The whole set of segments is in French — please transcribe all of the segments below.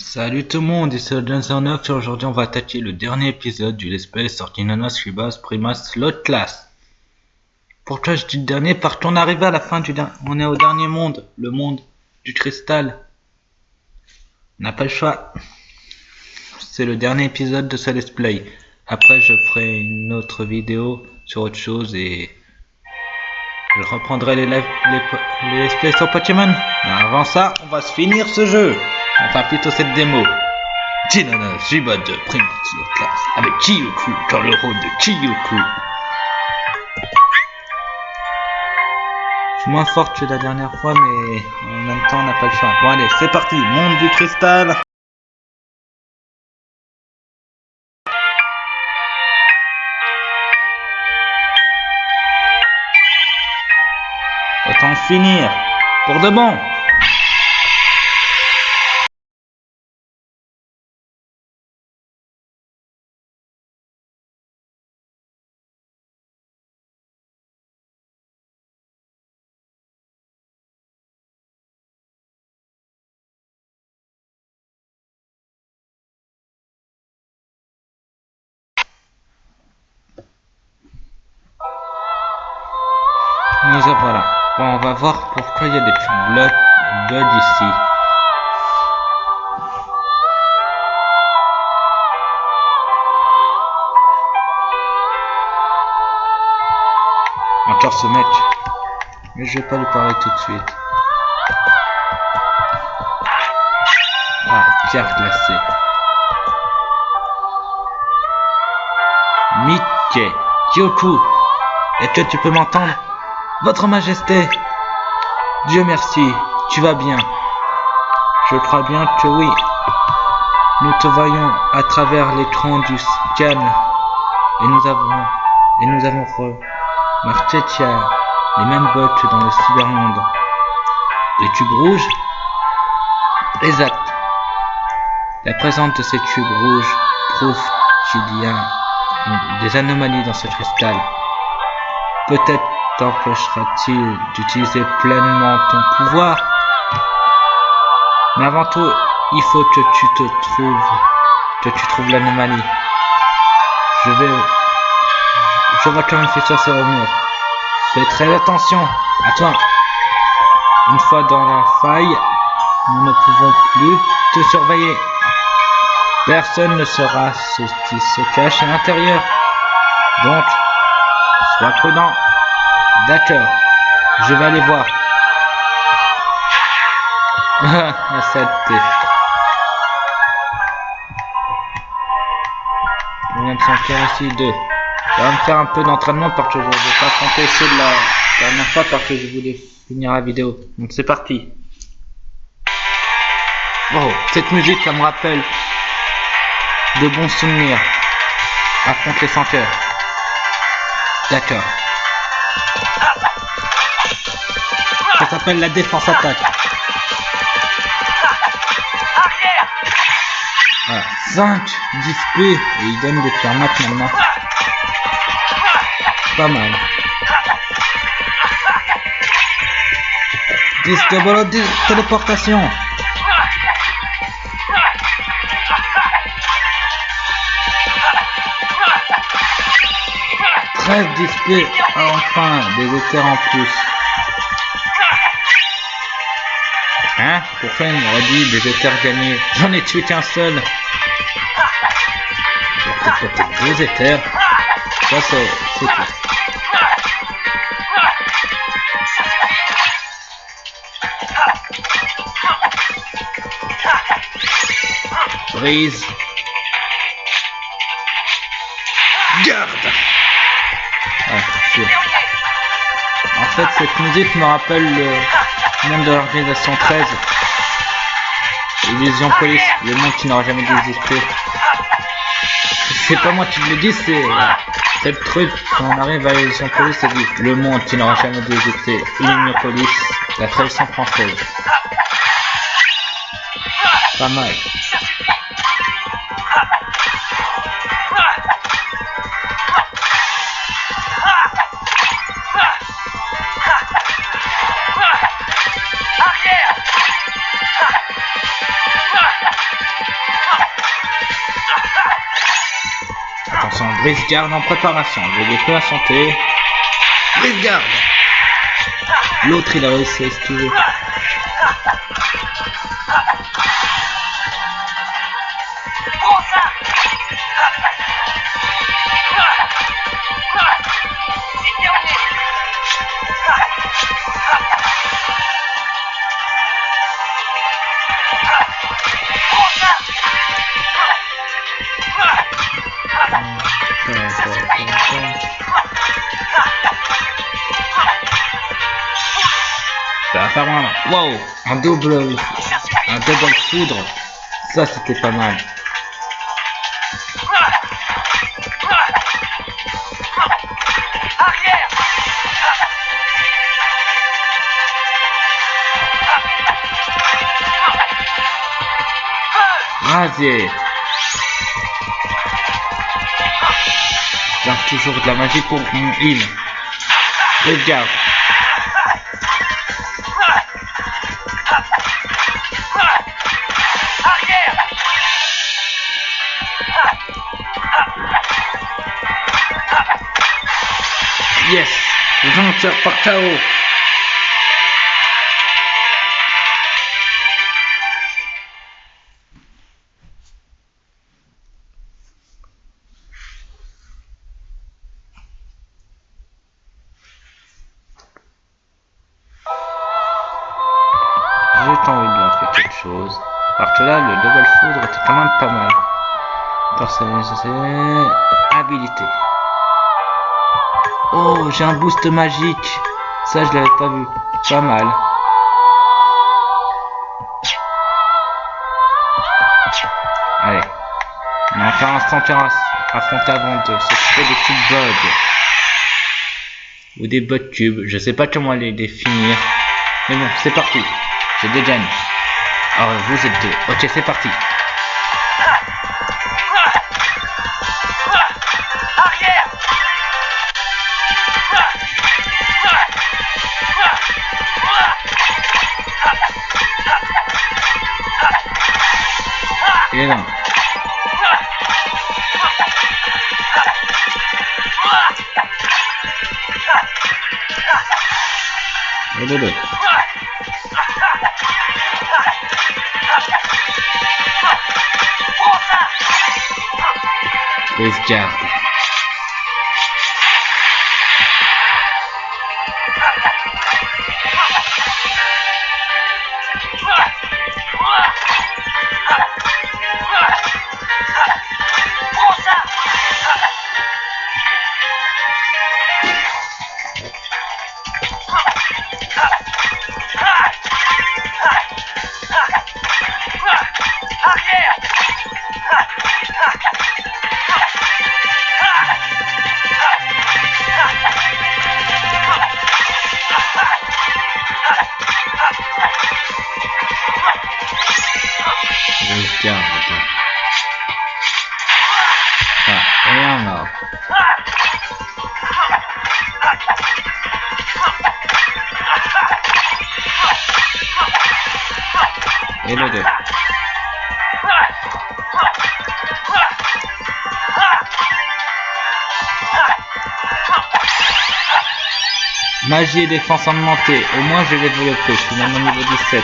Salut tout le monde, ici Johnson9 et aujourd'hui on va attaquer le dernier épisode du Let's Play Sortinanos Ribas Primas Slot Class. Pourquoi je dis le dernier? Parce qu'on arrive à la fin du dernier, on est au dernier monde, le monde du cristal. On n'a pas le choix. C'est le dernier épisode de ce Let's Play. Après je ferai une autre vidéo sur autre chose et je reprendrai les Let's Play sur Pokémon. Mais avant ça, on va se finir ce jeu. Enfin plutôt cette démo. Tinanos Ribas de Primas Slot Class avec Kyuku dans le rôle de Kyuku. Je suis moins fort que la dernière fois, mais en même temps on n'a pas le choix. Bon allez, c'est parti, monde du cristal. Autant finir, pour de bon. Voilà. Bon, on va voir pourquoi il y a des petits blocs ici. Encore ce mec. Mais je vais pas lui parler tout de suite. Ah, pierre glacée. Mickey, Kyuku, est-ce que tu peux m'entendre? Votre Majesté, Dieu merci, tu vas bien. Je crois bien que oui. Nous te voyons à travers l'écran du scan et nous avons remarqué qu'il y a les mêmes bottes dans le cybermonde. Les cubes rouges? Exact. La présence de ces cubes rouges prouve qu'il y a des anomalies dans ce cristal. Peut-être t'empêchera-t-il d'utiliser pleinement ton pouvoir. Mais avant tout, il faut que tu trouves l'anomalie. Je vois comme une fissure sur le mur. Fais très attention à toi. Une fois dans la faille, nous ne pouvons plus te surveiller. Personne ne saura ce qui se cache à l'intérieur. Donc, sois prudent. D'accord, je vais aller voir. La saleté. On vient de sentir ici deux. Je vais me faire un peu d'entraînement parce que je ne vais pas compter ceux de la dernière fois parce que je voulais finir la vidéo. Donc c'est parti. Oh, cette musique, ça me rappelle de bons souvenirs. Affronte les sans cœur. D'accord. Ça s'appelle la défense attaque. Voilà. 5 displays et il donne des pierres maintenant. Pas mal. 10 de téléportation. Display, enfin des éthers en plus. Hein? Pourquoi il m'aurait dit des éthers gagnés? J'en ai tué qu'un seul. Peut-être 2 éthers. Ça c'est tout. Brise. Garde. En fait, cette musique me rappelle le monde de l'organisation 13. Illusion Police, le monde qui n'aura jamais dû exister. C'est pas moi qui le dis, c'est le truc. Quand on arrive à Illusion Police, c'est dit le monde qui n'aura jamais dû exister. Illusion Police, la traduction française. Pas mal. Brise-garde en préparation. Je l'ai peu à santé. Brise-garde. L'autre il a réussi à esquiver. Ça va faire mal. Wow, un double foudre. Ça c'était pas mal. Vas-y. J'ai toujours de la magie pour mon heal. Regarde. Yes. J'en tire par KO. J'ai envie de leur faire quelque chose. Parce que là, le double foudre était quand même pas mal. Personnaliser. Habilité. Oh, j'ai un boost magique. Ça, je l'avais pas vu. Pas mal. Allez. On a encore un champion à affronter avant de s'occuper des petites bugs. Ou des bugs cubes. Je sais pas comment les définir. Mais bon, c'est parti. J'ai deux gagné. Alors, vous êtes deux. Ok, c'est parti. Il est là. Et de l'autre. Brise-garde. Brise-garde. Ah, rien là. Et le deux. Magie et défense augmentée. Au moins je vais développer. Je suis maintenant niveau 17.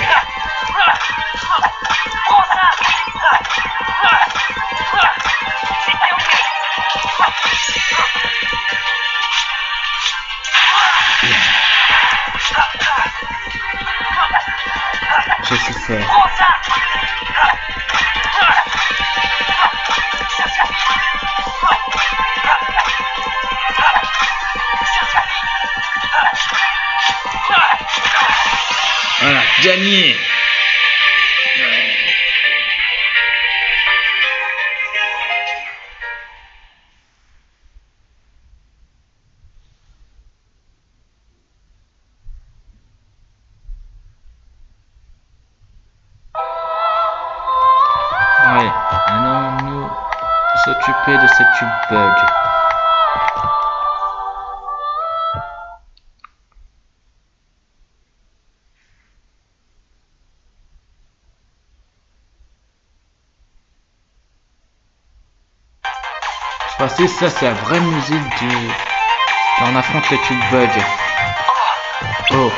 Je suis fort. Voilà, gagné. Allez, allons-nous s'occuper de cette bug. Voici, ça c'est la vraie musique du... Quand on affronte les tubes bug. Oh,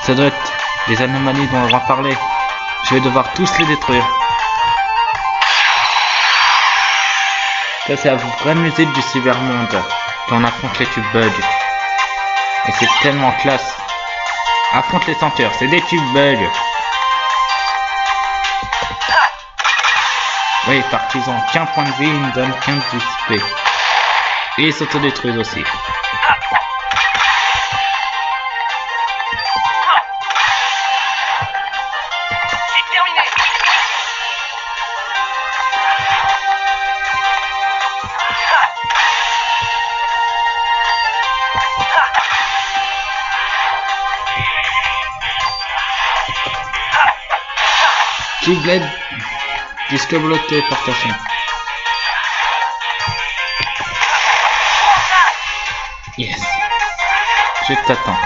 ça doit être des anomalies dont on va parler. Je vais devoir tous les détruire. Ça c'est la vraie musique du cybermonde. Quand on affronte les tubes bug. Et c'est tellement classe. Affronte les senteurs, c'est des tubes bug. Oui, parce qu'ils ont qu'un point de vie, ils nous donnent 15 XP. Et ils s'autodétruisent aussi. Keyblade, Discover téléportation. Yes. Je t'attends.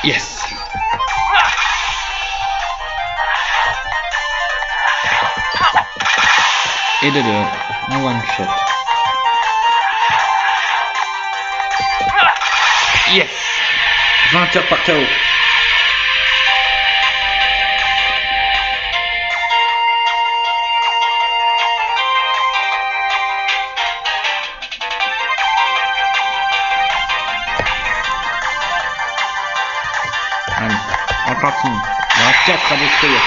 Yes. Et de deux, en one shot. Yes. 20 heures par KO. On continue. Il y en a 4 à détruire.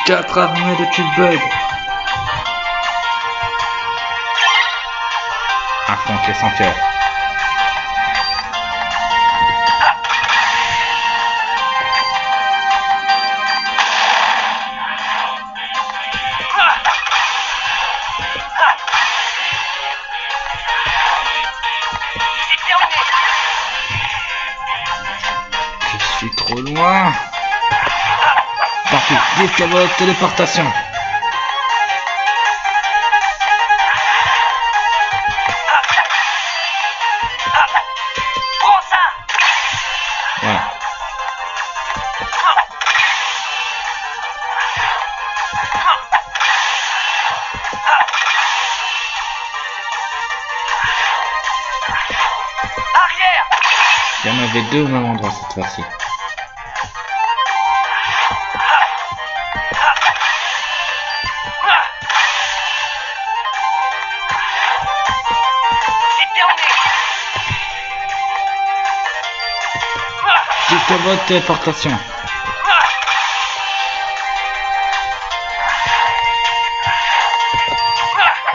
4 armées de tubes bug. Affronte les senteurs. Je suis trop loin. Tant pis, discover téléportation. Voilà. Il y en avait deux au même endroit cette fois-ci. Discover téléportation.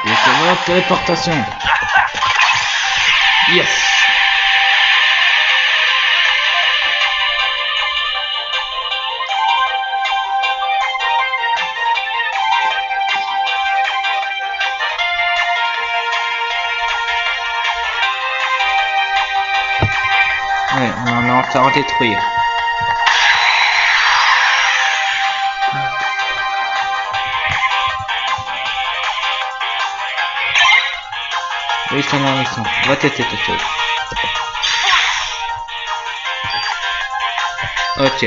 Discover téléportation. Yes. Ouais, on en a encore à détruire. Oui, c'est un hérisson. On va tester quelque chose. Ok.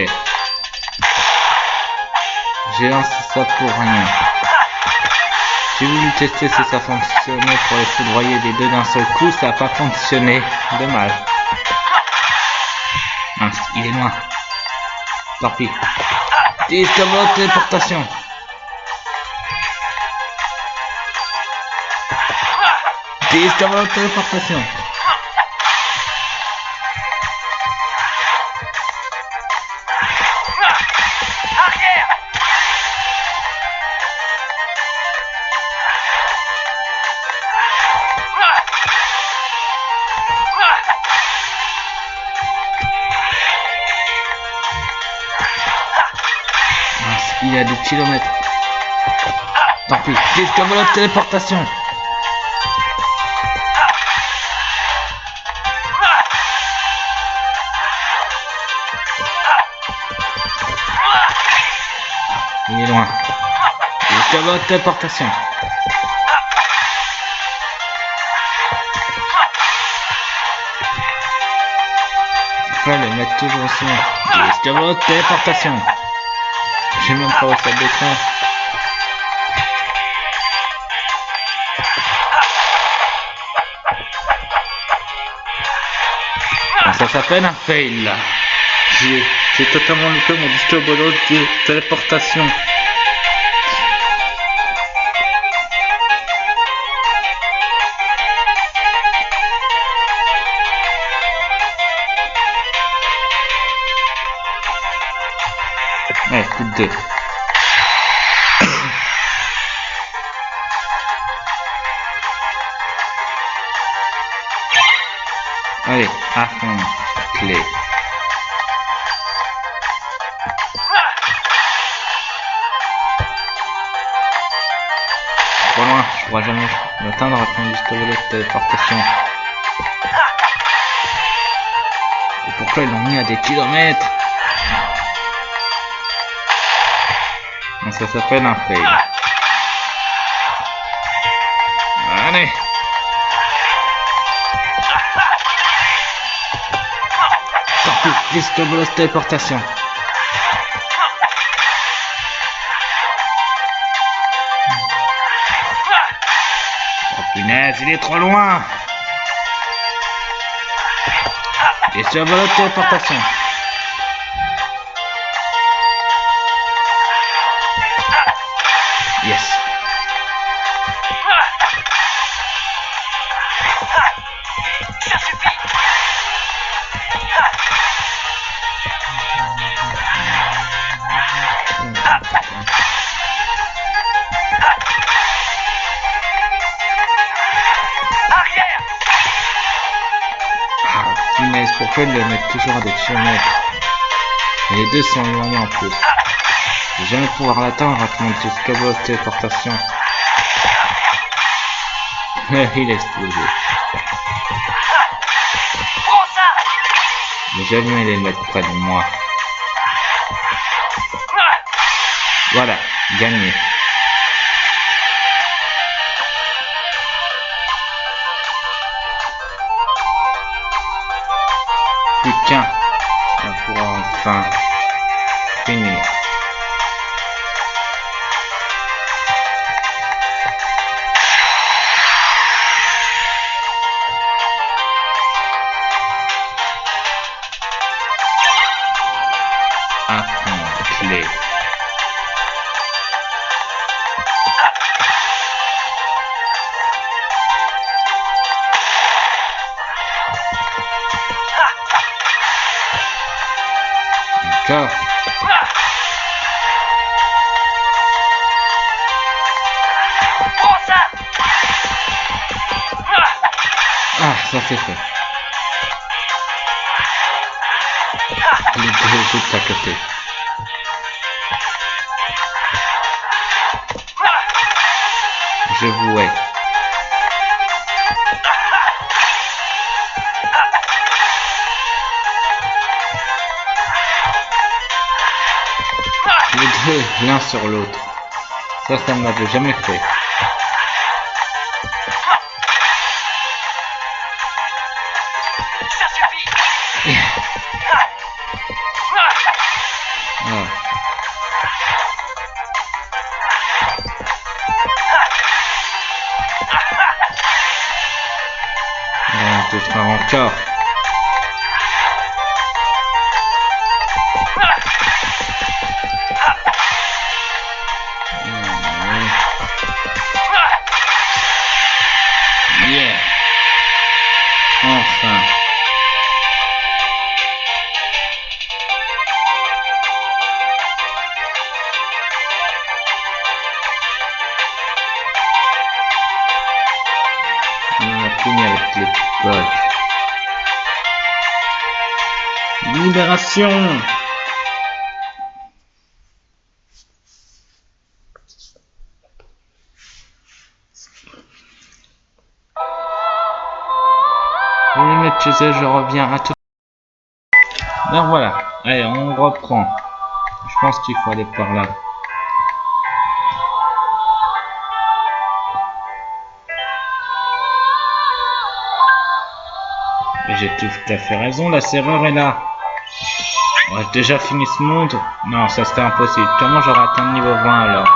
J'ai lancé ça pour rien. J'ai voulu tester si ça fonctionnait pour les foudroyer des deux d'un seul coup. Ça n'a pas fonctionné. Dommage. Mince, il est loin. Tant pis. Discover téléportation. Discover téléportation. Il y a des kilomètres. Tant pis. Discover téléportation. Il est loin. Jusqu'à votre téléportation. Je vais le mettre toujours aussi. Jusqu'à votre téléportation. J'ai même pas réussi à le détruire. Ça s'appelle un fail. J'ai totalement loupé mon disque bolos de téléportation. Ouais, coup de dé. Allez, à fond, clé. Trop loin, je pourrai jamais l'atteindre avec mon disque bolos de téléportation. Et pourquoi ils l'ont mis à des kilomètres? Ça s'appelle un fail. Allez. Partout, disque bolos téléportation. Oh punaise, il est trop loin. Disque bolos téléportation. Yes. Ça suffit. Arrière. Ah, punaise, pourquoi ils le mettent toujours à des kilomètres? Et les deux sont éloignés en plus. Je vais jamais pouvoir l'atteindre avec mon disque bolos téléportation. Il a explosé. Prends ça. Mais jamais les mettre près de moi. Voilà, gagné. Plus qu'un. On pourra enfin finir. Clé. Encore. Prends ça. Ah, ça c'est fait. Il est juste à côté. Je vous hais. Les deux, l'un sur l'autre. Ça ne m'avait jamais fait. Ça suffit. Ah. On te fera encore. Yeah. Enfin. On a fini avec les potes. Libération. Je vais les mettre chez eux, je reviens à tout. Donc voilà, allez, on reprend. Je pense qu'il faut aller par là. J'ai tout à fait raison, la serrure est là. Aurais-je déjà fini ce monde? Non, ça serait impossible. Comment j'aurais atteint le niveau 20 alors?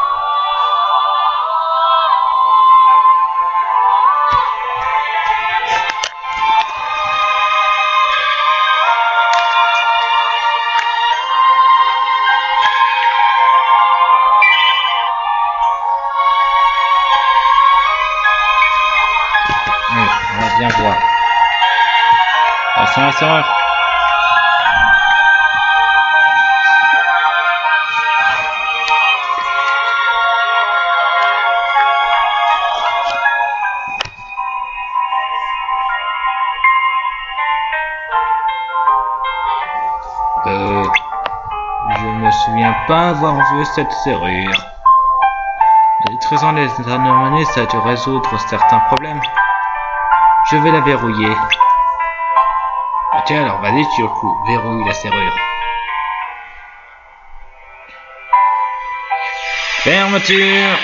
Oui, on va bien voir. Attention à la serrure. Je me souviens pas avoir vu cette serrure. En utilisant les anomalies, ça a dû résoudre certains problèmes. Je vais la verrouiller. Ah tiens, alors vas-y Kyoku, verrouille la serrure. Fermeture.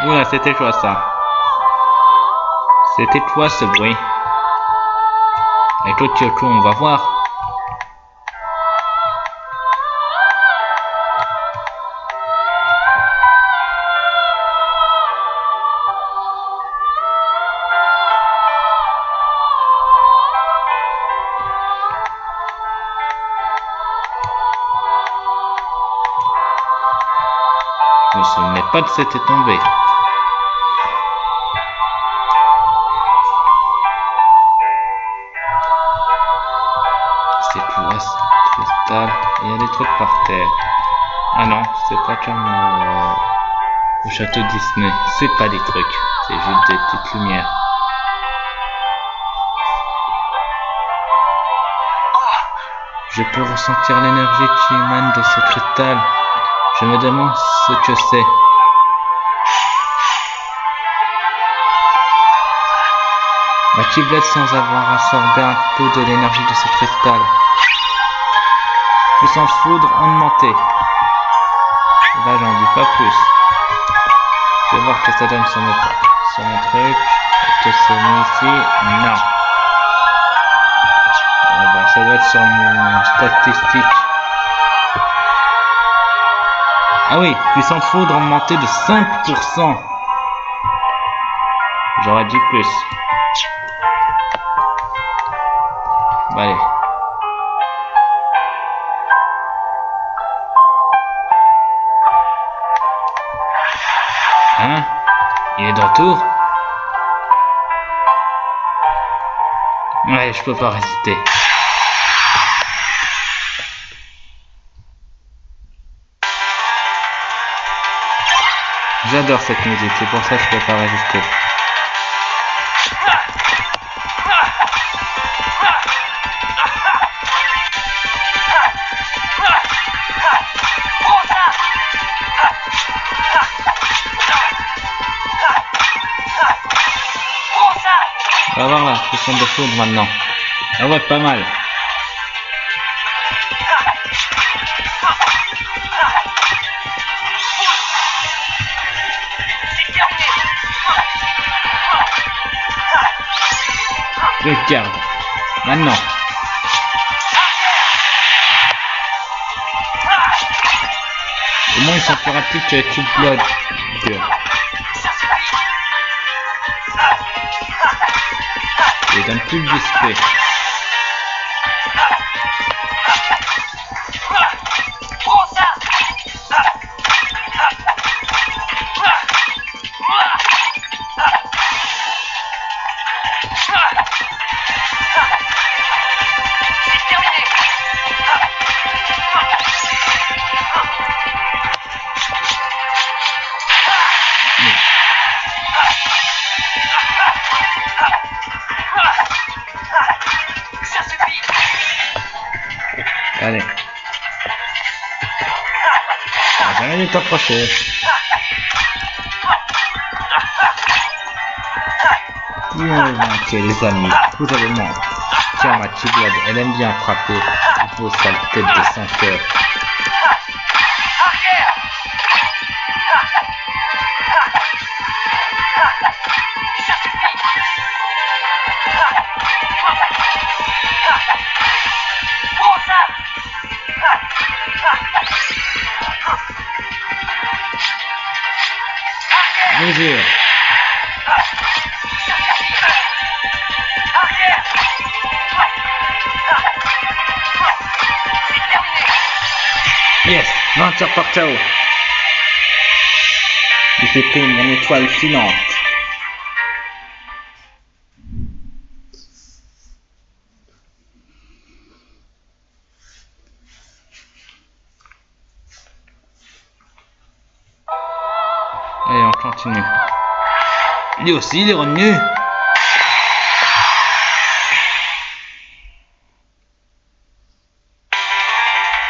Oula, c'était toi ça. C'était toi ce bruit. Et toi Kyoku, on va voir. Je me souvenais pas de c'était tombé. C'est tout cristal. Il y a des trucs par terre. Ah non, c'est pas comme au château Disney. C'est pas des trucs, c'est juste des petites lumières. Je peux ressentir l'énergie qui émane de ce cristal. Je me demande ce que c'est. Ma Keyblade sans avoir absorbé un peu de l'énergie de ce cristal. Puissance foudre augmentée. Là j'en dis pas plus. Je vais voir que ça donne sur mon truc. Que c'est mis ici. Non. Bon, ça doit être sur mon statistique. Ah oui, puissance foudre augmentée de 5%. J'aurais dit plus. Bon, allez. Hein? Il est de retour? Ouais, je peux pas résister. J'adore cette musique, c'est pour ça que je peux pas résister. On va voir là, puissant de foudre maintenant. Ah ouais, pas mal. Regarde, maintenant. Au moins ils sont plus rapides que Cube Blood. Ils donnent plus de display. Allez. J'arrête de t'approcher. Vous m'avez manqué les amis. Vous avez manqué. Tiens, ma petite blague, elle aime bien frapper. Vos sales têtes de 5 heures. Arrière. Ça suffit. Prends ça. Mesure. Arrière. C'est terminé. Yes, 20 heures par KO. J'ai pris mon étoile filante. Allez, on continue. Lui aussi, il est revenu.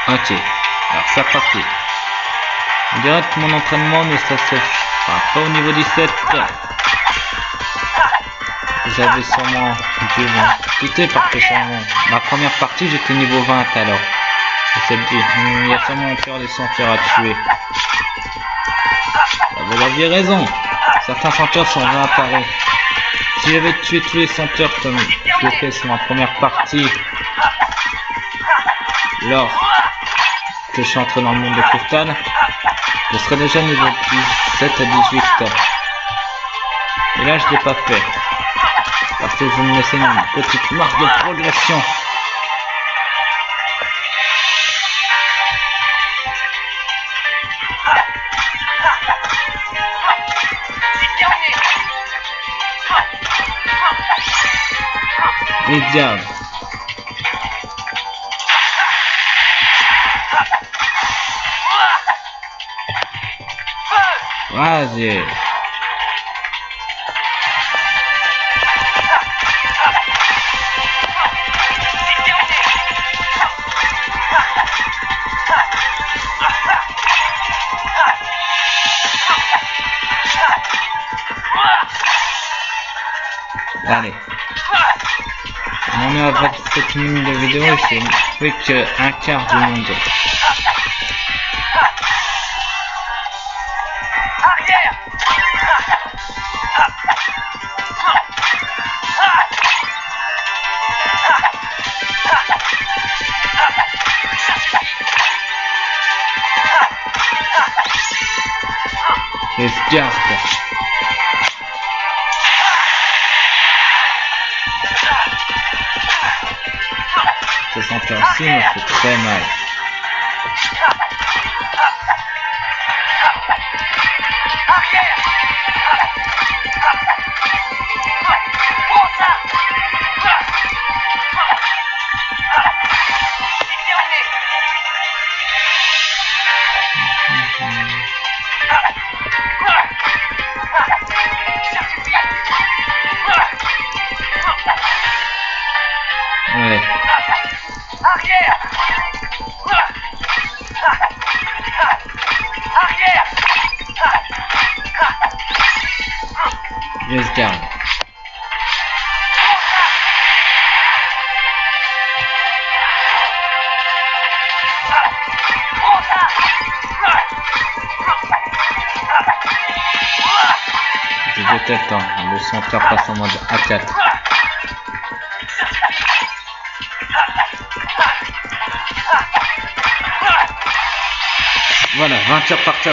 Ok, alors c'est parti. On dirait que mon entraînement ne s'achèvera pas au niveau 17. J'avais sûrement dû m'en quitter parce que sur ma première partie j'étais niveau 20 alors. Je me suis dit, il y a sûrement encore des senteurs à tuer. Vous aviez raison, certains senteurs sont réapparus. Si j'avais tué tous les senteurs comme je l'ai fait sur ma première partie, lors que je suis entré dans le monde de cristal, je serais déjà niveau 17 à 18. Et là je l'ai pas fait. Parce que je me laissais une petite marge de progression. Les diables. Vas-y. Allez. On est à 27 minutes de vidéo et c'est plus qu'un quart du monde. Arrière. Les cartes. Ce senteur-ci me fait très mal. Arrière. Prends ça. C'est terminé. Ça suffit. Ouais. Arrière. Arrière. Je les garde. Prends ça. Je déteste le senteur passe en mode A4. Voilà, 20 heures par KO.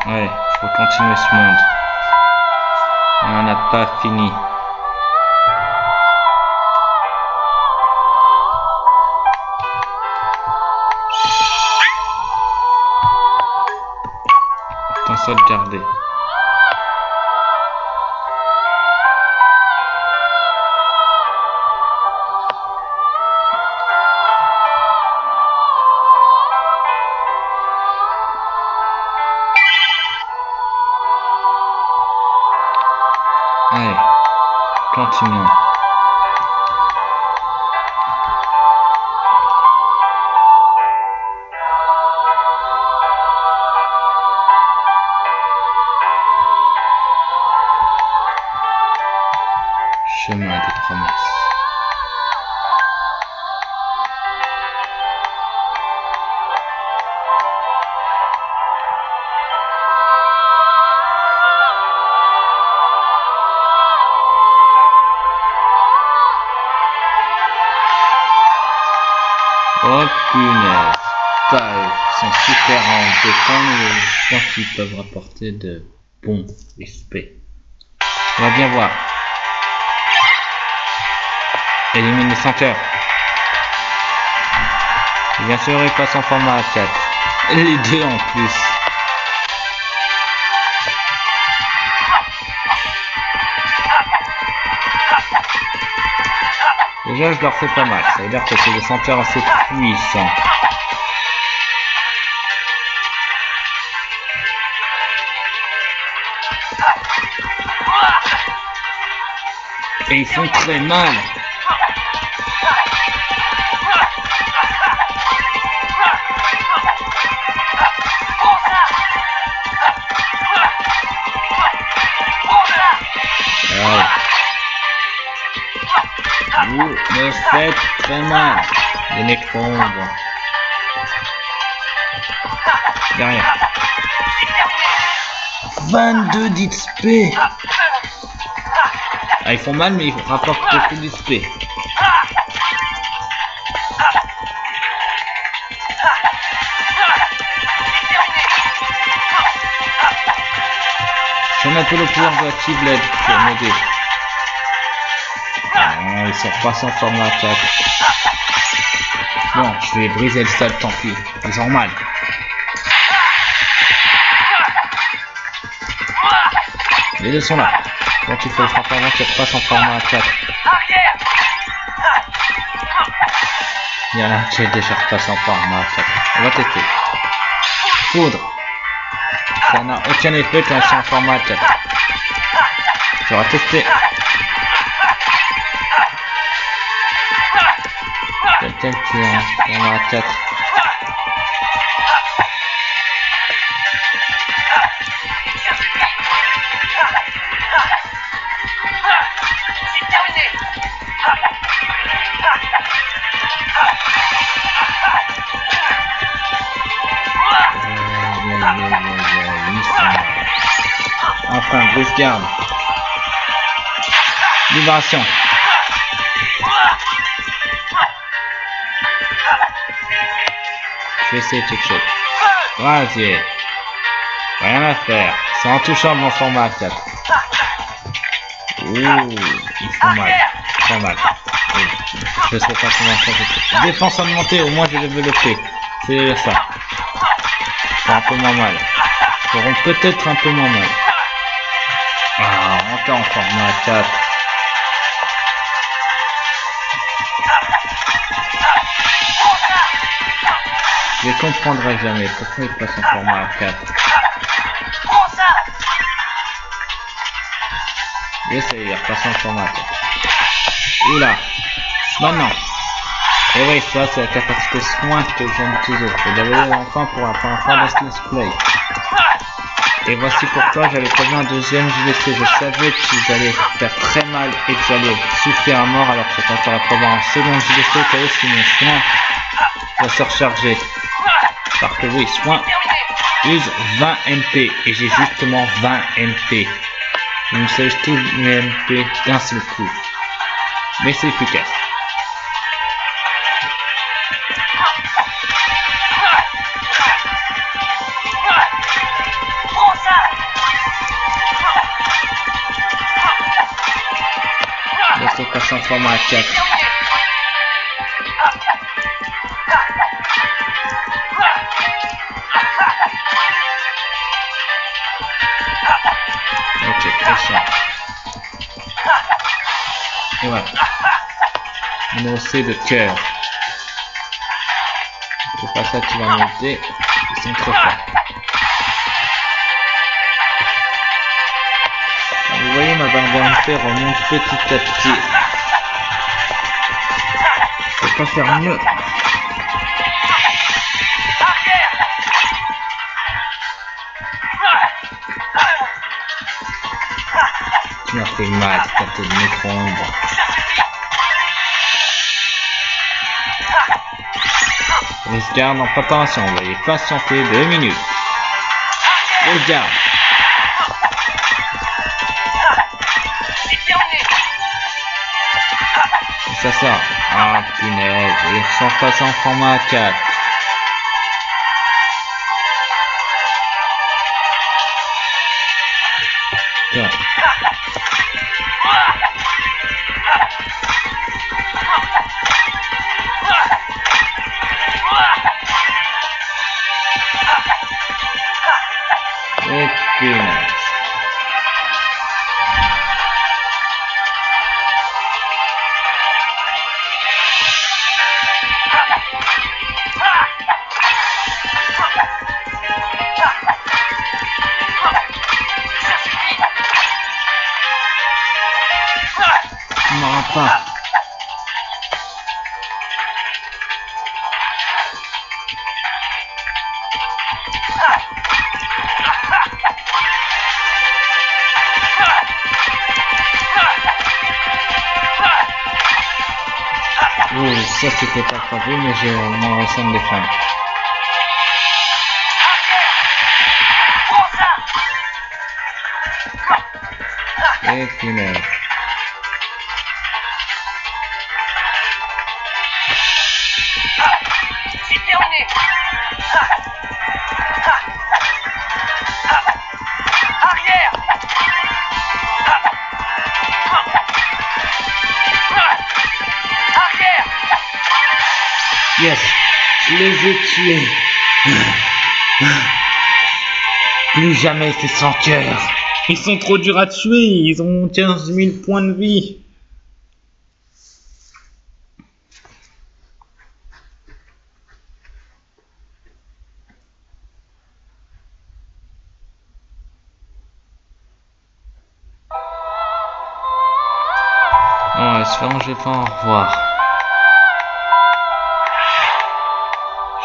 Ouais, faut continuer ce monde. On n'a pas fini. Ton seul gardé. Allez, continuons. Chemin des promesses. Oh punaise, ils sont super en défense et je pense qu'ils peuvent rapporter de bons XP. On va bien voir. Élimine les senteurs. Et bien sûr, il passe en format A4. Les deux en plus. Déjà, je leur fais pas mal. Ça veut dire que c'est des senteurs assez puissants. Et ils font très mal. Vous me faites très mal. Les nécrombes. Derrière. 22 d'XP. Ah, ils font mal, mais ils rapportent beaucoup d'XP. J'en ai un peu le pouvoir de la T-Blade pour m'aider. Non, ils sont pas sans format 4. Bon, je vais briser le sol, tant pis. Ils ont mal. Les deux sont là. Donc il faut le frapper avant qu'il repasse en format 4. Il y en a un qui est déjà repassé en format 4. On va tester. Foudre. Ça n'a aucun effet quand c'est en format 4. Je vais tester. Quelqu'un qui est en format 4. Enfin, brise-garde. Libération. Je vais essayer tout de suite. Brasier. Rien à faire. C'est intouchable en format 4. Ouh, ils font mal. Très mal. Je sais pas comment ça fait. Défense augmentée, au moins je vais développer. C'est ça. C'est un peu moins mal. Ils feront peut-être un peu moins mal. Ah, encore en format 4. Je ne comprendrai jamais pourquoi il passe en format 4. Et ça y est, il repasse en format 4. Oula. Maintenant. Et oui, ça c'est la capacité soin que je viens d'utiliser. Je l'avais enfin pour la première fois dans ce display. Et voici pourquoi j'avais prévu un deuxième JVC. Je savais qu'ils allaient faire très mal et que j'allais souffrir à mort, alors que je préférais prévoir un second JVC au cas où si mon soin va se recharger. Parce que oui, soin use 20 MP et j'ai justement 20 MP. Je me sais tous mes MP d'un seul coup. Mais c'est efficace. Laissez passer en format 4. Ok, pression. Et voilà. Numéro C de cœur. C'est pas ça qui va m'aider. Ils sont trop forts. Vous voyez ma Involontaire remonte petit à petit. Je peux pas faire mieux. Tu m'as fait mal, cette tête de micro-ombre. Rose-garde en préparation, veuillez patienter 2 minutes. Rose-garde. Ça sort. Ah punaise, ils sont passés en format 4. Tiens. Et punaise. Tu m'auras pas. Oui, ça c'était pas prévu, mais j'ai mon ressemble des femmes. Et punaise. C'est terminé. Arrière. Arrière. Yes, je les ai tués. Plus jamais c'est sans cœur. Ils sont trop durs à tuer, ils ont 15 000 points de vie. Bon, espérons que je vais pas en revoir.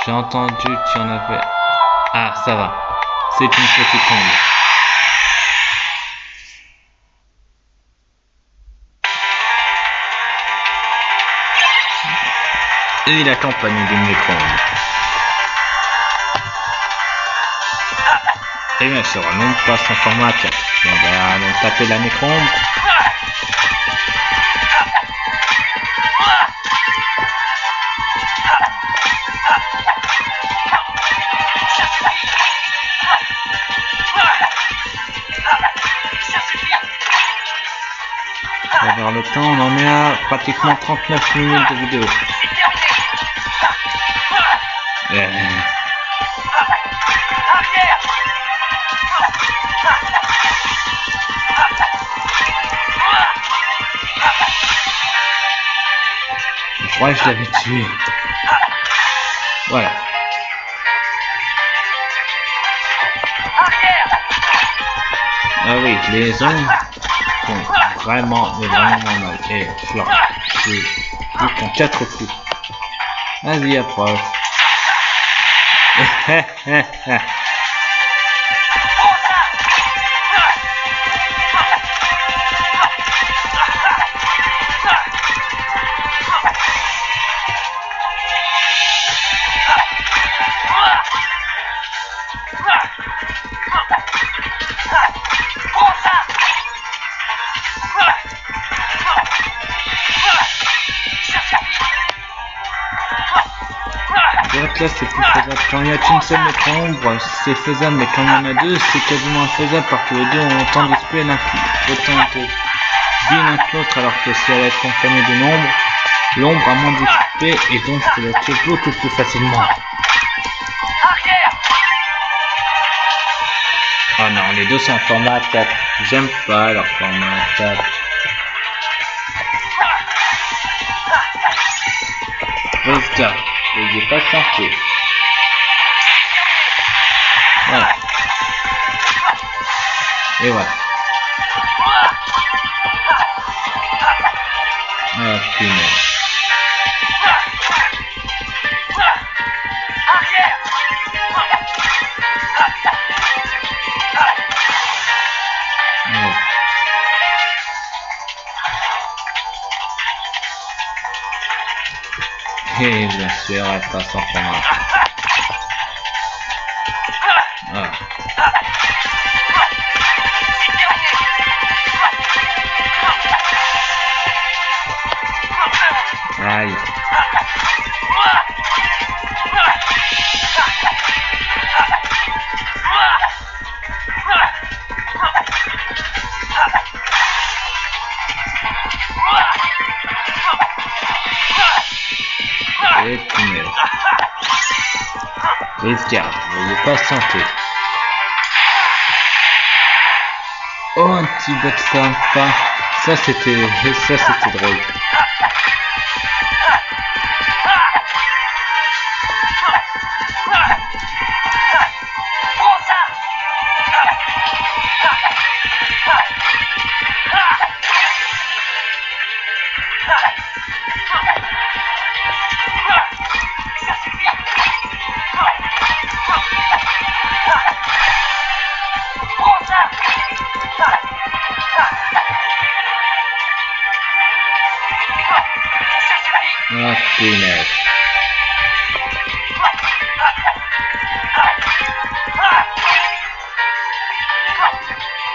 J'ai entendu que tu en avais... Ah, ça va. C'est une petite ombre. Et la campagne d'une micro-onde. Et bien sûr, l'onde passe en format 4. On va allons taper la micro-onde. On va voir le temps, on en est à pratiquement 39 minutes de vidéo. Je crois que je l'avais tué. Voilà. Ah oui, les ombres font vraiment, mais vraiment mal. Et Fleur, ils font 4 coups. Vas-y, approche. Donc là c'est plus faisable. Quand il n'y a qu'une seule micro-ombre, c'est faisable, mais quand il y en a deux, c'est quasiment infaisable parce que les deux ont autant d'XP autant de vie l'un que l'autre, alors que si elle est accompagnée d'une ombre, l'ombre a moins d'XP et donc je peux la tuer beaucoup plus facilement. Oh non, les deux sont en format 4. J'aime pas leur format 4. Rose-garde, veuillez patienter. Voilà. Et voilà. Ah punaise. Arrière. Ouais. Et bien sûr, elle passe en commun. Ah. C'est terminé. Aïe. Et punaise. Risgarde, veuillez patienter. Oh, un petit bot sympa. Ça c'était drôle. Prends ça. Ça suffit. Prends ça. Ça suffit. Ah punaise.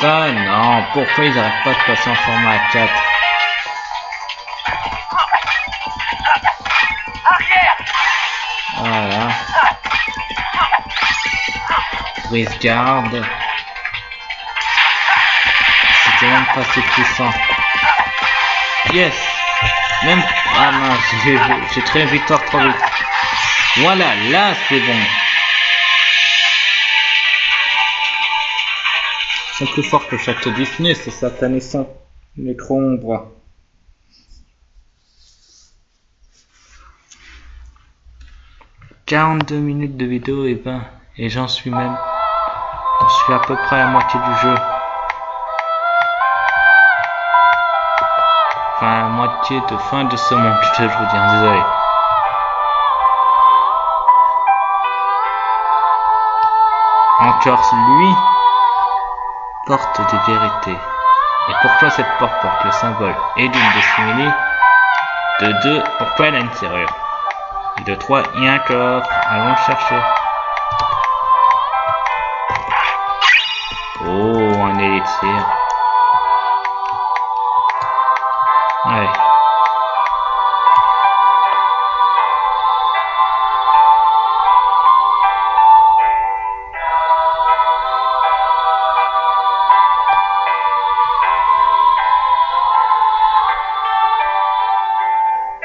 Ah non, pourquoi ils n'arrêtent pas de passer en format 4? Arrière. Voilà. Brise garde. C'était même pas assez puissant. Yes. Même. Ah mince, j'ai très victoire trop vite. Voilà, là c'est bon. Ils sont plus forts que le château Disney, ces satanissants. Micro-ombre. « 42 minutes de vidéo et j'en suis à peu près à la moitié du jeu. Enfin, à la moitié de fin de ce monde, je veux dire, désolé. Encore lui porte des vérités. Et pourquoi cette porte porte le symbole et d'une des simili? De 2, pourquoi elle a une serrure? Et de 3, il y a un coffre. Allons le chercher. Oh, un élixir. Ouais.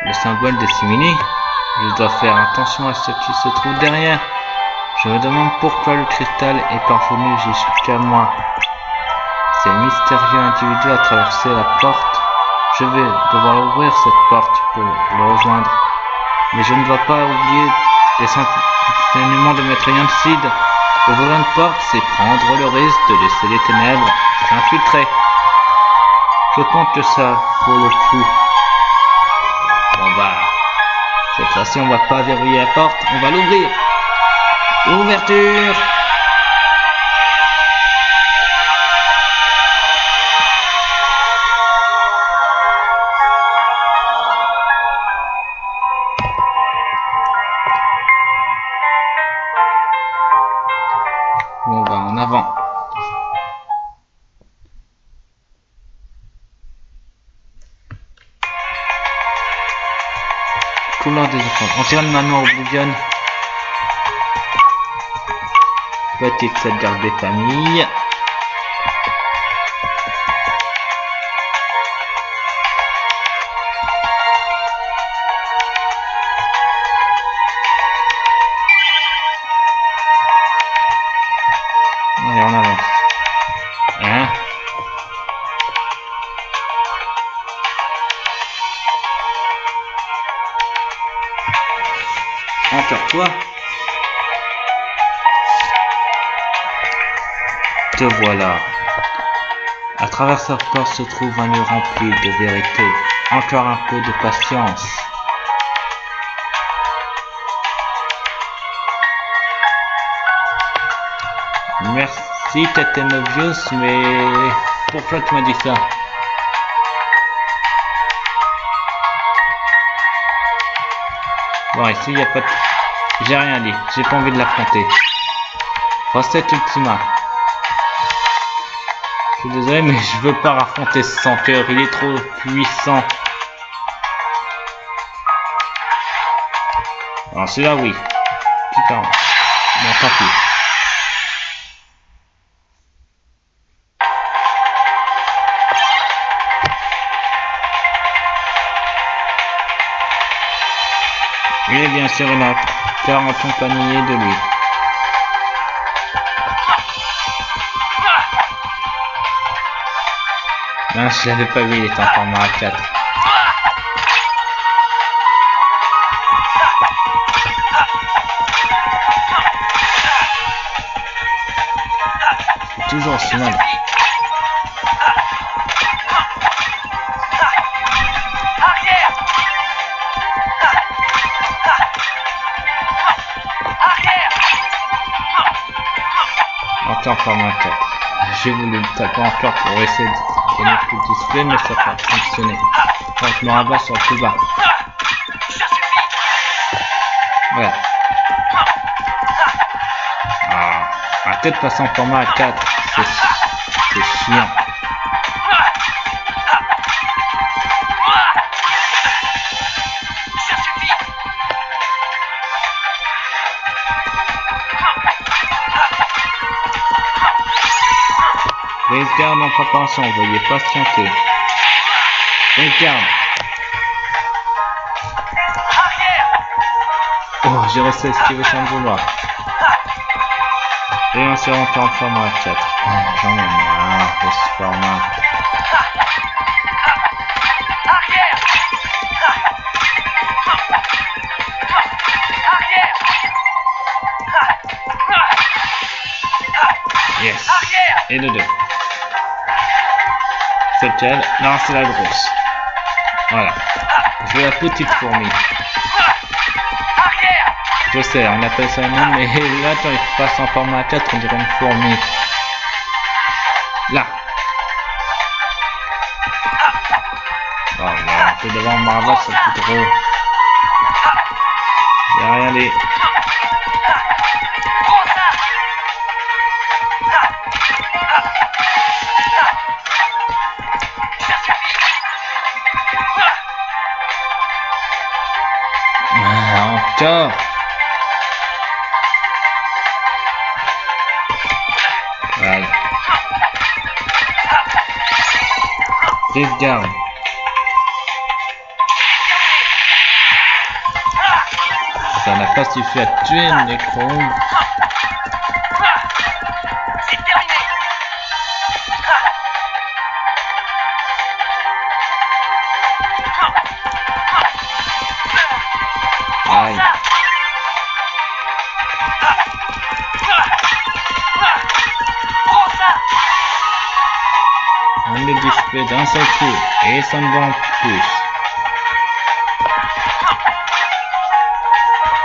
Le symbole des simili. Je dois faire attention à ce qui se trouve derrière. Je me demande pourquoi le cristal est parvenu jusqu'à moi. Ces mystérieux individus a traversé la porte. Je vais devoir ouvrir cette porte pour le rejoindre. Mais je ne dois pas oublier les enseignements de Maître Yancid. Ouvrir une porte, c'est prendre le risque de laisser les ténèbres s'infiltrer. Je pense que ça vaut le coup. Bon bah, cette fois-ci on va pas verrouiller la porte, on va l'ouvrir. Ouverture. On va en avant. Couleur des enfants. On tire le manoir Oblivion. Petite sauvegarde des familles. Allez, on avance. Hein? Encore toi. Te voilà. À travers sa porte se trouve un lieu rempli de vérité. Encore un peu de patience. Merci, Tete Mobius, mais pourquoi tu m'as dit ça? Bon, ici, il n'y a pas de... J'ai rien dit, j'ai pas envie de l'affronter. Recette Ultima. Je suis désolé, mais je veux pas affronter ce sans cœur, il est trop puissant. Alors celui-là, oui. Putain. Bon, tant pis. Et bien sûr, il a car en compagnie de lui. Non, je l'avais pas vu, il est en format A4. Toujours aussi mal. Encore format 4. J'ai voulu le taper encore pour essayer de gagner plus de display, mais ça n'a pas fonctionné. Donc je me rabats sur le plus bas. Voilà. Ah, arrêtez de passer en format 4. C'est chiant. Regarde en préparation, veuillez patienter. Regarde. Oh, j'ai réussi à esquiver sans le vouloir. Et on se encore en format 4. J'en ai marre de ce format. Yes. Et de deux. C'est lequel? Non, c'est la grosse. Voilà. Je veux la petite fourmi. Je sais, on appelle ça un nom, mais là, quand il passe en format 4, on dirait une fourmi. Là. Oh, là, un peu devant Marvel, c'est plus gros. Il n'y a rien dit. Encore. Voilà. Regarde. Ça n'a pas suffi à tuer le Necron. C'est terminé. Aïe. On le display d'un seul coup et ça me va en plus.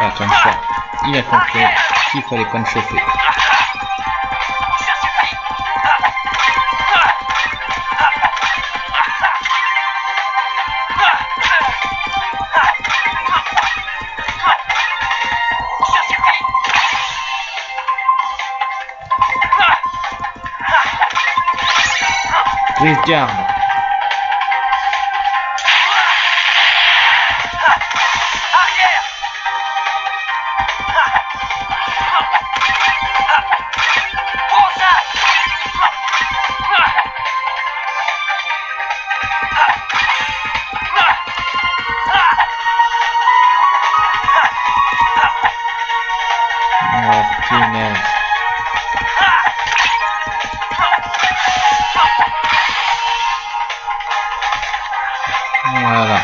Attends une fois, il a compris qu'il fallait pas me chauffer. Regarde. Oh, punaise. Voilà.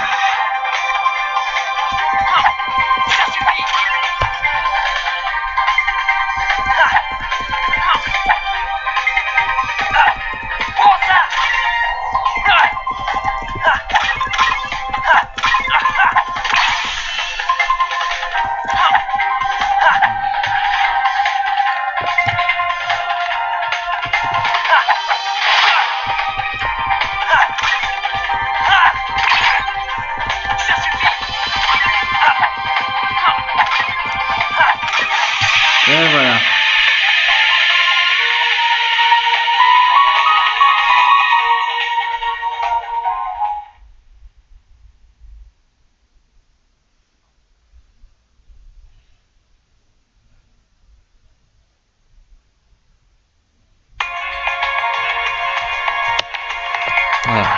Voilà.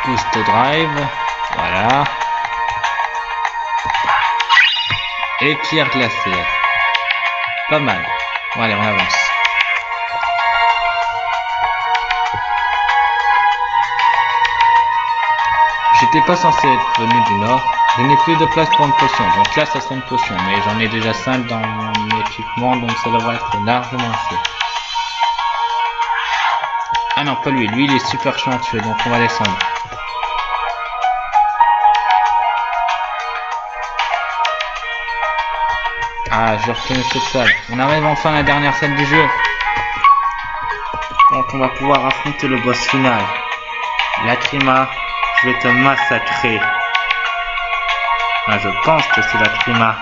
Boost drive. Voilà. Et pierre glacée. Pas mal. Bon, allez, on avance. J'étais pas censé être venu du nord. Je n'ai plus de place pour une potion. Donc là, ça serait une potion. Mais j'en ai déjà 5 dans mon équipement. Donc ça devrait être largement assez. Ah non, pas lui. Lui, il est super chiant à tuer. Donc on va descendre. Ah, je reconnais cette salle. On arrive enfin à la dernière salle du jeu. Donc on va pouvoir affronter le boss final. Lacrima, je vais te massacrer. Ah, je pense que c'est Lacrima.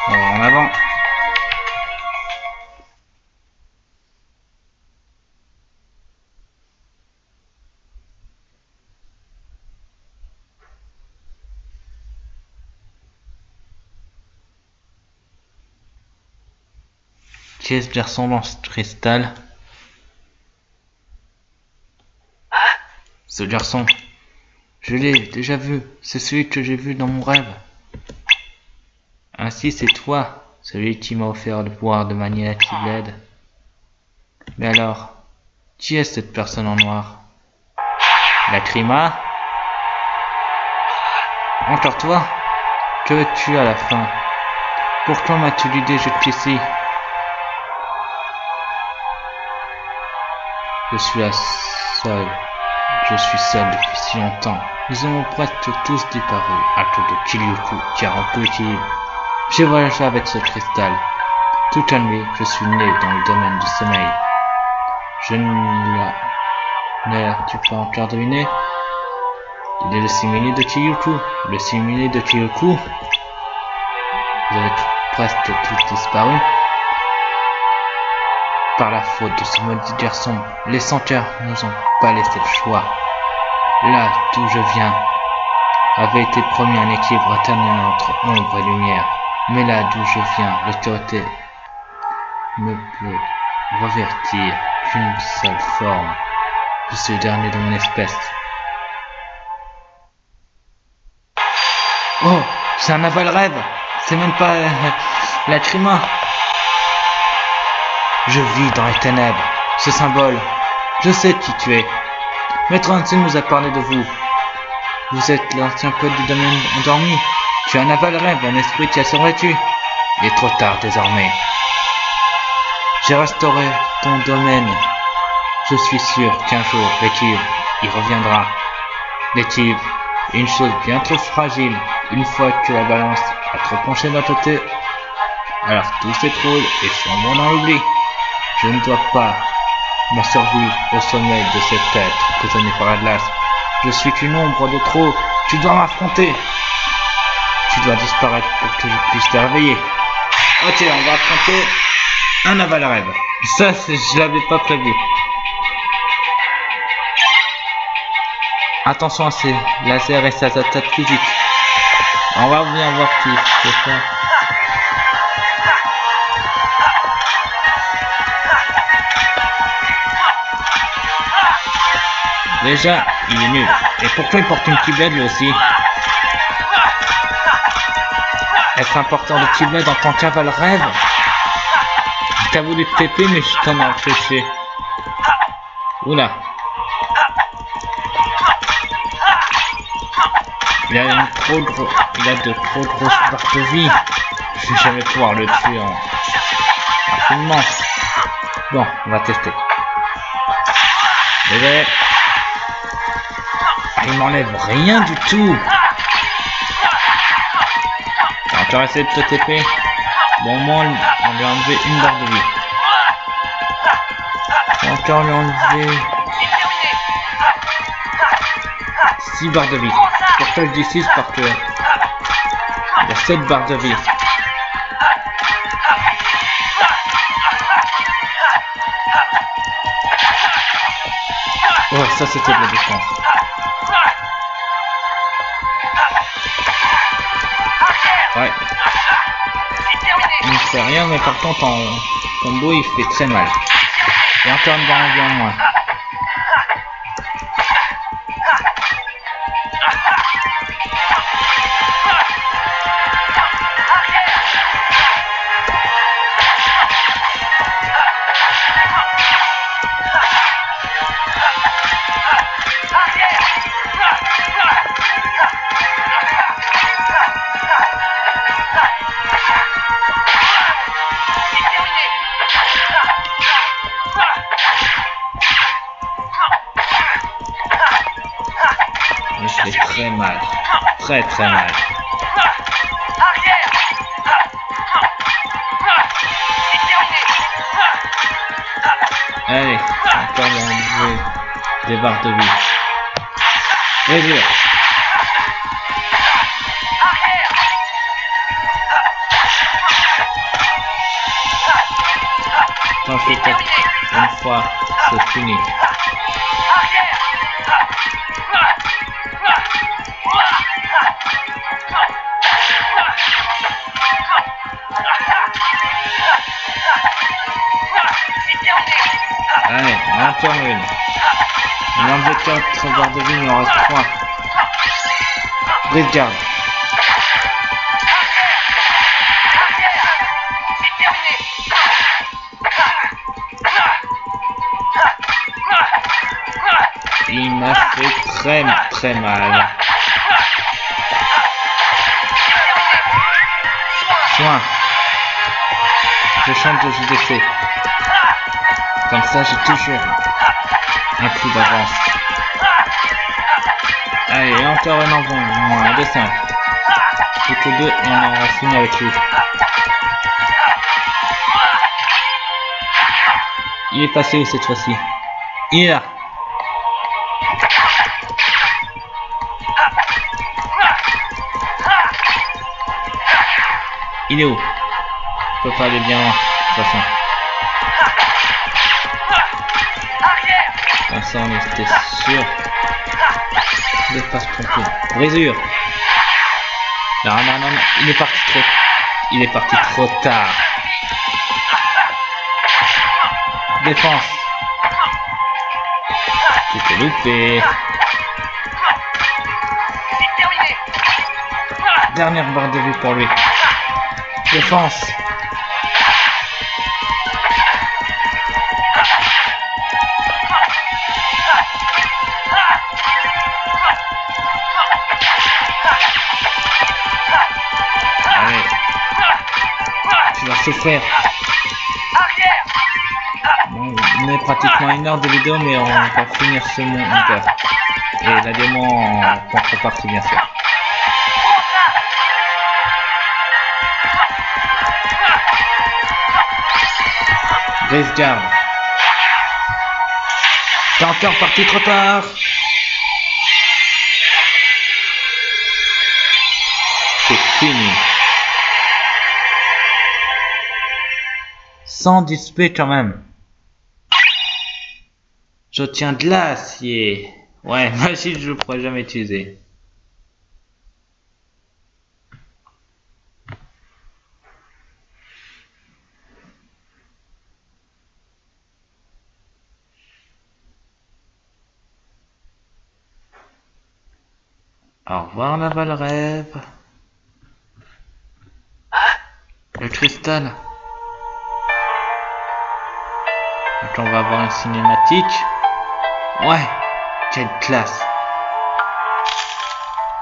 En avant. Qui est ce garçon dans ce cristal? Ce garçon, je l'ai déjà vu, c'est celui que j'ai vu dans mon rêve. Ainsi c'est toi, celui qui m'a offert le pouvoir de manier la Keyblade. Mais alors, qui est cette personne en noir? Lacrima? Encore toi? Que veux-tu à la fin? Pourquoi m'as-tu l'idée jusqu'ici? Je suis seul. Je suis seul depuis si longtemps. Nous avons presque tous disparu à cause de Kiryu-Ku qui a rompu l'équilibre. J'ai voyagé avec ce cristal. Toute la nuit, je suis né dans le domaine du sommeil. Je n'ai-tu pas encore deviné? Il est le simili de Kiryu-Ku. Le simili de Kiryu-Ku. Vous avez presque tous disparu. Par la faute de ce maudit garçon, les senteurs nous ont pas laissé le choix. Là d'où je viens, avait été promis un équilibre éternel entre ombre et lumière. Mais là d'où je viens, l'autorité ne peut revêtir qu'une seule forme. Je suis le dernier de mon espèce. Oh, c'est un aval rêve. C'est même pas Lacrima. Je vis dans les ténèbres. Ce symbole, je sais qui tu es. Maître Hansen nous a parlé de vous. Vous êtes l'ancien code du domaine endormi. Tu es un aval rêve, un esprit qui a survécu. Il est trop tard désormais. J'ai restauré ton domaine. Je suis sûr qu'un jour l'équilibre y reviendra. L'équilibre est une chose bien trop fragile. Une fois que la balance a trop penché d'un côté, alors tout s'écroule et sombre dans l'oubli. Je ne dois pas ma survie au sommeil de cet être prisonnier par Atlas. Je suis qu'une ombre de trop. Tu dois m'affronter. Tu dois disparaître pour que je puisse te réveiller. Ok, on va affronter un aval rêve. Ça, je l'avais pas prévu. Attention à ces lasers et ses attaques physiques. On va bien voir qui c'est ça. Déjà, il est nul. Et pourquoi il porte une Keyblade lui aussi? Est-ce important de Keyblade en tant qu'aval rêve? T'as voulu te TP mais je t'en ai empêché. Oula. Il a de trop grosses barres de vie. Je vais jamais pouvoir le tuer rapidement. Bon, on va tester. Bébé. Il m'enlève rien du tout. On va encore essayer de te TP. Bon, moi, on lui a enlevé une barre de vie. On va encore lui enlever 6 barres de vie. Pourquoi je dis 6? Parce que il y a 7 barres de vie. Oh, ça c'était de la défense. Ouais. Il ne fait rien, mais par contre combo il fait très mal. Et encore une dernière bien moi. Mais je fais très mal. Très très mal. Allez, encore enlever des barres de vie. Mesure. T'en fais peut-être une fois, c'est fini. Allez, encore une. On a enlevé 4 barres de vie, il en reste 3. Brise garde. Il m'a fait très mal. Soin. Je change de JDC. Comme ça, j'ai toujours un coup d'avance. Allez, encore un envoi, moins un dessin. Plus que 2 et on aura fini avec lui. Il est passé où cette fois-ci? Il est là. Il est où? Je peux pas aller bien loin, de toute façon. Comme ça, on était sûr de pas se tromper. Brisure. Non, il est parti trop tard. Défense. C'était loupé. Dernière barre de vie pour lui. Défense. Allez. Tu vas souffrir. Bon, on est pratiquement à 1 heure de vidéo, mais on va finir ce monde. Et la démo en contrepartie, bien sûr. Brise garde. T'es encore parti trop tard. C'est fini. Sans dispute quand même. Je tiens de l'acier. Ouais, magie je ne pourrais jamais utiliser. Au revoir la Valrêve. Le cristal. Donc on va avoir une cinématique. Ouais, quelle classe.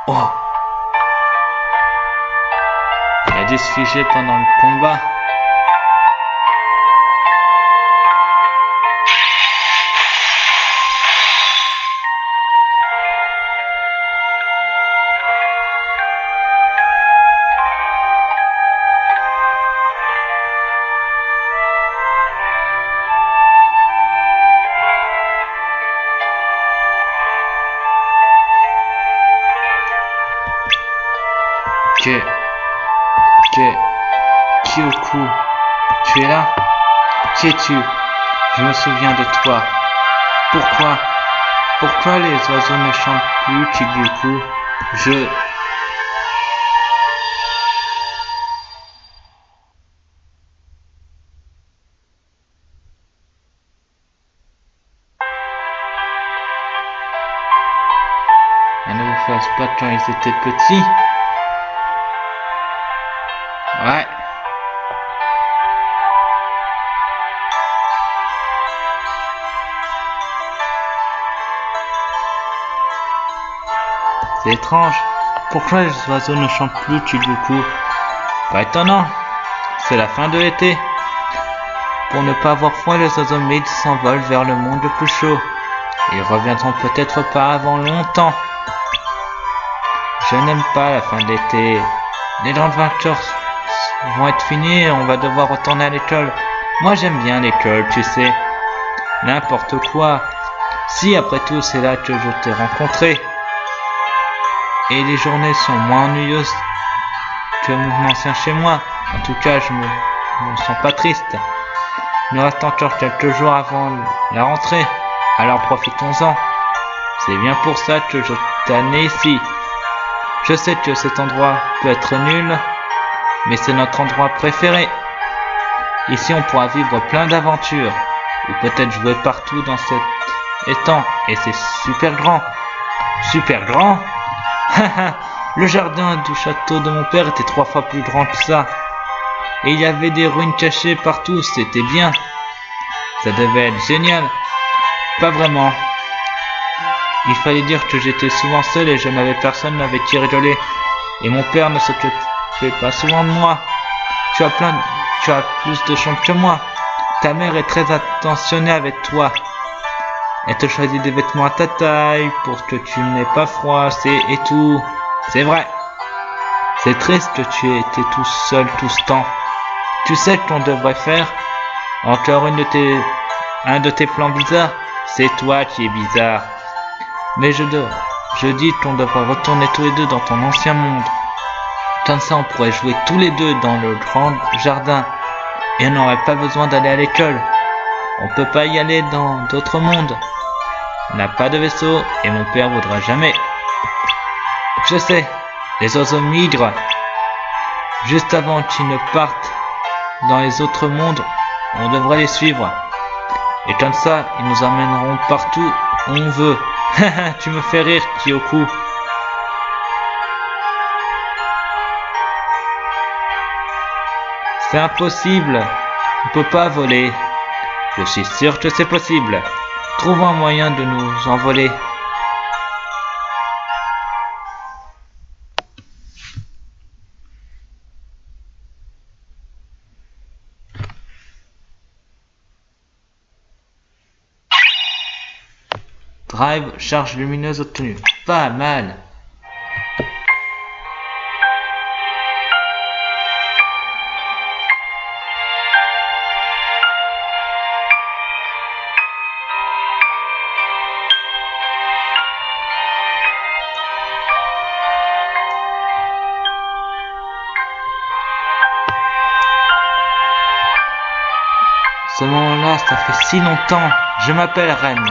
Oh. Il a dû se figer pendant le combat. Kyoku, tu es là? Qui es-tu? Je me souviens de toi. Pourquoi les oiseaux ne chantent plus, Kyoku? à se battre quand ils étaient petits. Ouais. C'est étrange. Pourquoi les oiseaux ne chantent plus, Chiduku? Pas étonnant. C'est la fin de l'été. Pour ne pas avoir froid, les oiseaux migres s'envolent vers le monde le plus chaud. Ils reviendront peut-être pas avant longtemps. Je n'aime pas la fin de l'été. Les grandes vacances vont être finies et on va devoir retourner à l'école. Moi j'aime bien l'école, tu sais. N'importe quoi. Si après tout c'est là que je t'ai rencontré. Et les journées sont moins ennuyeuses que mon ancien chez moi. En tout cas, je me sens pas triste. Il nous reste encore quelques jours avant la rentrée. Alors profitons-en. C'est bien pour ça que je t'ai amené ici. Je sais que cet endroit peut être nul, mais c'est notre endroit préféré. Ici, on pourra vivre plein d'aventures, ou peut-être jouer partout dans cet étang. Et c'est super grand. Super grand? Le jardin du château de mon père était 3 fois plus grand que ça. Et il y avait des ruines cachées partout, c'était bien. Ça devait être génial. Pas vraiment. Il fallait dire que j'étais souvent seul et je n'avais personne avec qui rigoler. Et mon père ne s'occupait pas souvent de moi. Tu as plus de chance que moi. Ta mère est très attentionnée avec toi. Elle te choisit des vêtements à ta taille pour que tu n'aies pas froid, et tout. C'est vrai. C'est triste que tu aies été tout seul tout ce temps. Tu sais ce qu'on devrait faire? Encore un de tes plans bizarres? C'est toi qui es bizarre. Mais je dis qu'on devrait retourner tous les deux dans ton ancien monde. Comme ça on pourrait jouer tous les deux dans le grand jardin. Et on n'aurait pas besoin d'aller à l'école. On peut pas y aller dans d'autres mondes. On n'a pas de vaisseau et mon père voudra jamais. Je sais, les oiseaux migrent. Juste avant qu'ils ne partent dans les autres mondes, on devrait les suivre. Et comme ça, ils nous emmèneront partout où on veut. Tu me fais rire, Kyoku. C'est impossible. On peut pas voler. Je suis sûr que c'est possible. Trouvons un moyen de nous envoler. Drive, charge lumineuse obtenue. Pas mal. Ce moment-là, ça fait si longtemps. Je m'appelle Ren.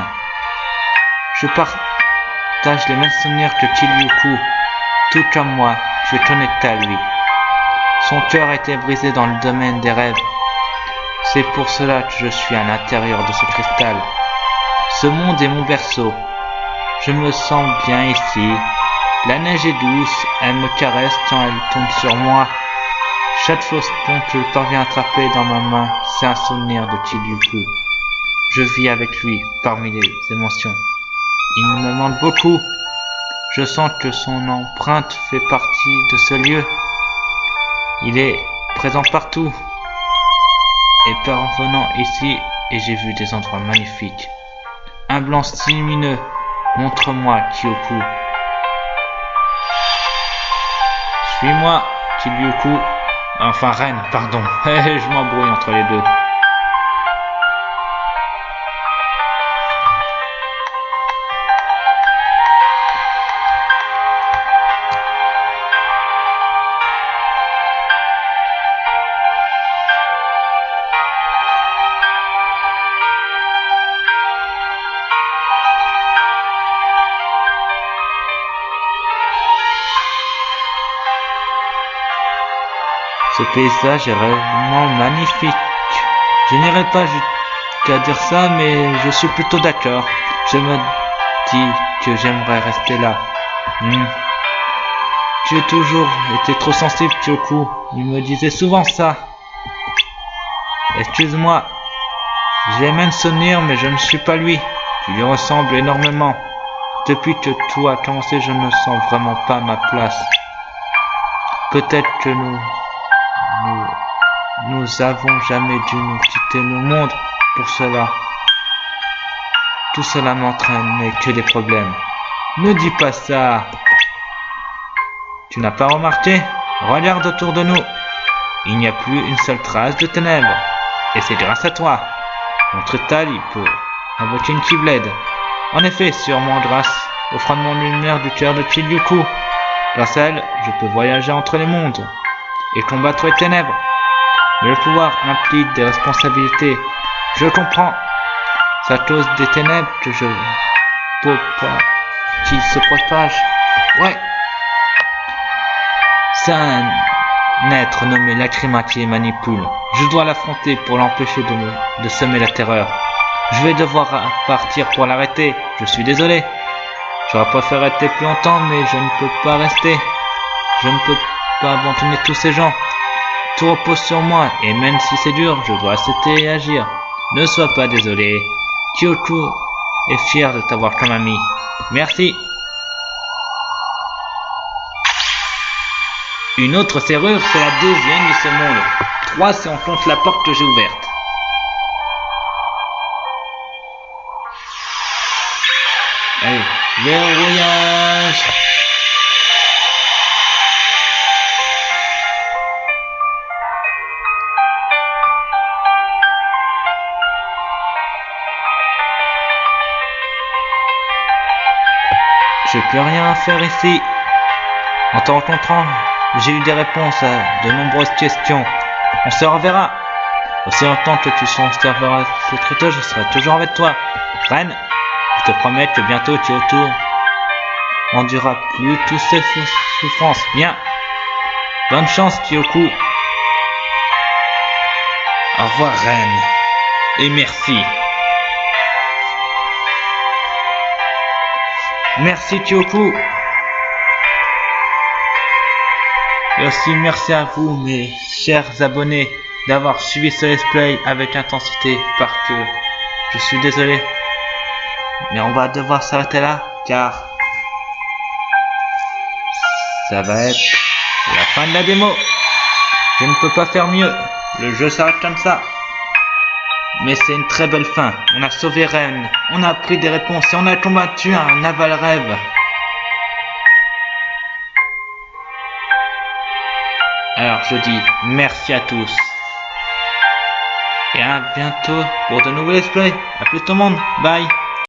Je partage les mêmes souvenirs que Chiryuku. Tout comme moi, je suis connecté à lui. Son cœur a été brisé dans le domaine des rêves. C'est pour cela que je suis à l'intérieur de ce cristal. Ce monde est mon berceau. Je me sens bien ici. La neige est douce, elle me caresse quand elle tombe sur moi. Chaque faucheton que je parviens à attraper dans ma main, c'est un souvenir de Chiryuku. Je vis avec lui parmi les émotions. Il me manque beaucoup. Je sens que son empreinte fait partie de ce lieu. Il est présent partout. Et parvenant ici, et j'ai vu des endroits magnifiques. Un blanc si lumineux. Montre-moi, Kyoku. Suis-moi, Chiryuku. Enfin, Ren, pardon. Je m'embrouille entre les deux. Ce paysage est vraiment magnifique. Je n'irai pas jusqu'à dire ça, mais je suis plutôt d'accord. Je me dis que j'aimerais rester là. Tu as toujours été trop sensible, Kyoku. Il me disait souvent ça. Excuse-moi. J'ai même souvenir, mais je ne suis pas lui. Tu lui ressembles énormément. Depuis que tout a commencé, je ne sens vraiment pas ma place. Peut-être que nous avons jamais dû nous quitter le monde pour cela. Tout cela m'entraîne que des problèmes. Ne dis pas ça. Tu n'as pas remarqué? Regarde autour de nous. Il n'y a plus une seule trace de ténèbres. Et c'est grâce à toi. Notre taille peut invoquer une Keyblade. En effet, sûrement grâce au frottement de lumière du cœur de Chiryuku. Grâce à elle, je peux voyager entre les mondes et combattre les ténèbres. Mais le pouvoir implique des responsabilités. Je comprends. C'est à cause des ténèbres que je peux pas qui se propagent. Ouais. C'est un être nommé Lacrima qui les manipule. Je dois l'affronter pour l'empêcher de semer la terreur. Je vais devoir partir pour l'arrêter. Je suis désolé. J'aurais préféré rester plus longtemps, mais je ne peux pas rester. Je ne peux pas abandonner tous ces gens. Tout repose sur moi, et même si c'est dur, je dois accepter et agir. Ne sois pas désolé. Kyoku est fier de t'avoir comme ami. Merci. Une autre serrure, c'est la deuxième de ce monde. 3 si on compte la porte que j'ai ouverte. Allez, verrouillage. Je peux rien faire ici. En te rencontrant, j'ai eu des réponses à de nombreuses questions. On se reverra. Aussi longtemps que tu conserveras cette rituel, je serai toujours avec toi. Reine, je te promets que bientôt Kyoto n'endurera plus toutes ces souffrances. Bien. Bonne chance, Kyoku. Au revoir, Reine. Et merci. Merci, Kyoku. Et aussi merci à vous, mes chers abonnés, d'avoir suivi ce let's play avec intensité, parce que je suis désolé, mais on va devoir s'arrêter là, car ça va être la fin de la démo. Je ne peux pas faire mieux, le jeu s'arrête comme ça. Mais c'est une très belle fin. On a sauvé Reine, on a appris des réponses et on a combattu un naval rêve. Alors je dis merci à tous. Et à bientôt pour de nouveaux let's play. A plus tout le monde. Bye.